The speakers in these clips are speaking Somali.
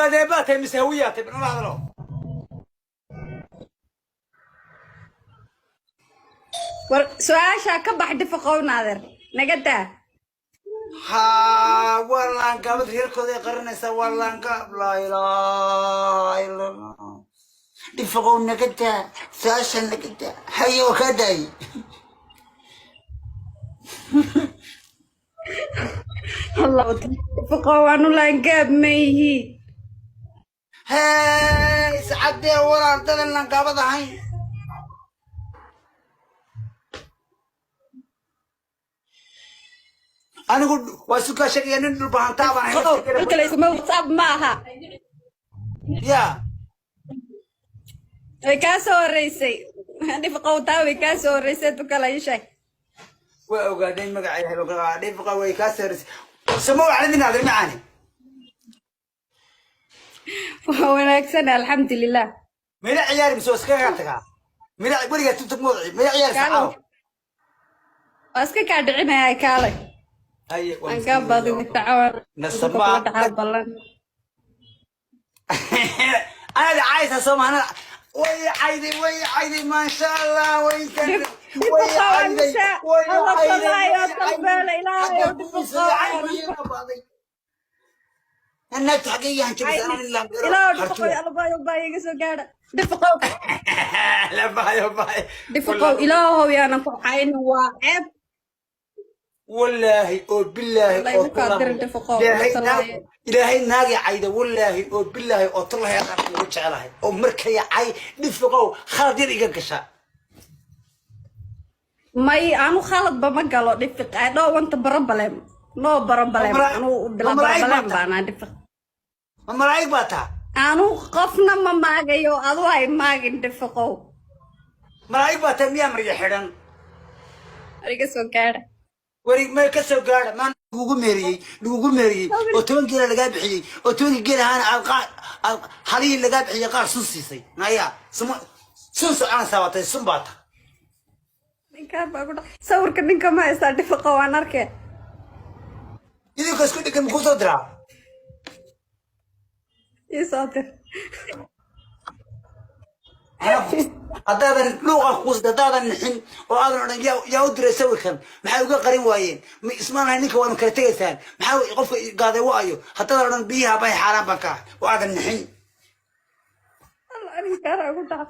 وقاعد باتي مسويات ابن الله له سؤال شاكب بحد فقو ناظر نقدها ها والله قابض هيركو ذي قرنسا والله قاب لا إله إلا الله دفقوا نقدها ساشا نقدها حيو كداي الله فقو أنو لا نقاب ميهي هاي سعدي ورا ارتدلنا قابض هاي أنا قلت واسوكا شكي ندل بان تابع قلت لك ما وصاب معها يا كاسو الرئيسي هذه فقو تاوي كاسو الرئيسي تكلا شيء وقاعدين مقعي وقاعدين فقوي كاسر سموه على دينا هذا معاني ونكسنا الحمد لله ملا عياري مسوس كاتكا ملا بريغا تبتك موضعي ملا عياري سعاو اسكا كادعنا يا كالي أي أنك بعض التعاون نسمع أنا عايز أسمع أنا وي عايدي ما شاء الله وي كان وي عايدي أنا تحقيقي هنشوف أنا اللي لا دفقوا إلهه يا نفع عين وعب والله وبالله إلهي ناقي عيدا والله وبالله وطلع يا قرن وجعلها ومركي عي دفقوا خالد يريقا قشا ماي أنا خالد بمقالو دفق عيدا وانت بربلم نو بربلم أنا بلا بربلم بانا دفق ما رأيك باتا أنا قفنا ما ماقيو أضواي ماقي دفقوا ما رأيك باتا ميا مريا حيران أريك سوكارة وريك ما كسو قاعد ما نقول ميري وتون كيلا لقى بحيي وتون كيلا أنا حاليا لقى بحيي قار سنسيسي نايا سنسو أنا سواتي سنباتا ninkaan baa ku dhac sawirka ninka ma haysta dhifaqa waan arkay idinka isku dhigan muxuu soo diraa ii soo dir haddaadan luuqa kuusda haddaadan nixin oo aadan odhan yaa u diray sawirkan maxay uga qarin waayeen ismaanahay ninka waanu kala tegaysaan maxaa qofka gaaday wa'ayo haddaadan odhan biyaha bay xaaraan baan ka ah oo aadan nixin ninkaan ku dhac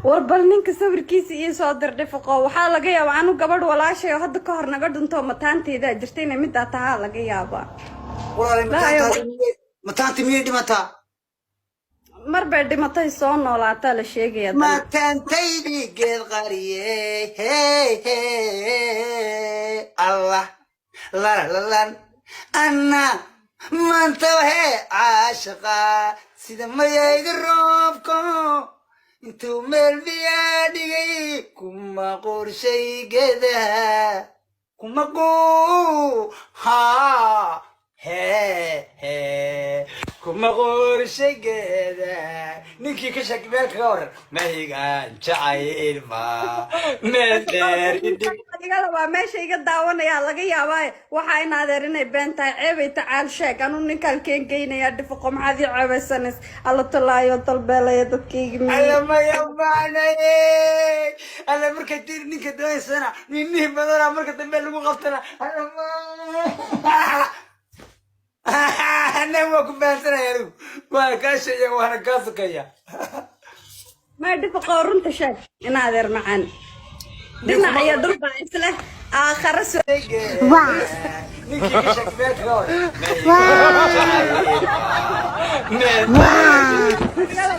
warbal ninka sawirkiisa ii soo dir dhifaqo waxaa laga yaabaa anu gabadh walaashay oo hadda ka hor naga dhunto mataanteeda jirtay inay midaa tahaa laga yaabaa mataanti miyay dhimataa mar bay dhimatay soo noolaataa la sheegaya mataantaydii geed qariye allah lalalan anna maantaba hee caashaqa sida mayayga roobko intuu meel biyaa dhigay kuma qorshay geedaha kuma quu haa hee kuma qorshay geedaha ninkii ka shaki meel kaga waran mahigaan jacaylma meel dheer adigada waa meesha iga daawanayaa laga yaabaa waxaa in adeer inay been tahay ceebay tacaal sheeg anu ninkaan keen geynayaa dhifaqo maxaad ii ceebaysanis alla talaayo talbeelaya dadkaygi alla maya macnaye alla markay tir ninka doonaysana ninnihi badana marka dambe lagu qabtana أنا ما كنت يا رو ما كاش يا وأنا كاسك يا ما دفق قارون تشاك أنا أدير معانا دنا عيا ضربة إسله آخر سؤال نيجي شكلك غور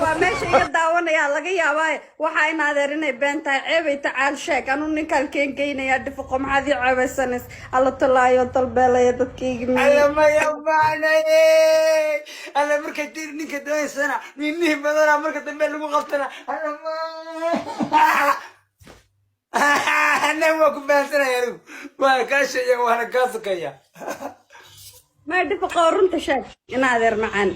waa meesha iga daawanayaa laga yaabaa waxaa in adeer inay been tahay ceebay tacaal sheeg anu ninkaan keen geynayaa dhifaqo maxaad ii ceebaysanis alla talaayo talbeelaya dadkaygi alla maya macnaye alla markay tir ninka doonaysana ninnihi badana marka dambe lagu qabtana أنا ما كنت يا رو ما كاش يا وأنا كاسك يا ما دفق قارون تشاك أنا أدير معانا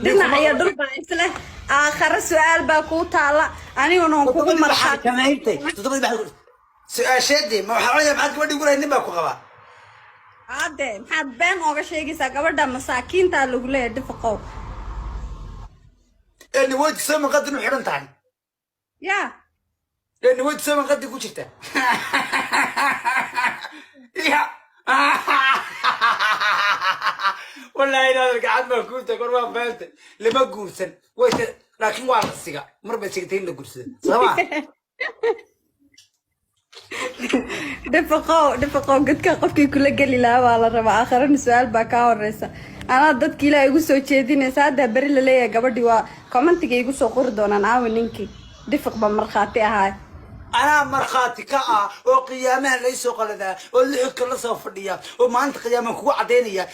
دنا عيا ضربة إسله آخر سؤال باكو تعالى أنا ونوكو مرحب كما هيتي تطبطي بحال سؤال شادي ما حاولنا بعد ودي يقول إني باكو غبا عادي محد بين أوغا شيء سا قبل مساكين تالو قلي دفقو إني ود سما قد نحرن تاني يا إني ود سما قد يقول شتا يا والله إذا قاعد ما قلت قربان فهمت لما قلت ويت لكن واحد السجا مرة سجتين لقلت صباح dhifaqow gadka qofkii kula geli lahaa waa la rabaa aakhirana su-aal baa kaa horeysa anaa dadki ilaa igu soo jeedinaysa hadda beri la leeyahay gabadhii waa commentiga igu soo qori doonaan aawi ninkii dhifiq ba markhaati ahaay أنا مرخاتي كا أو قيامها ليس قلدا أو اللي حكى الله سوف فديا وما أنت قيامك هو عدينيا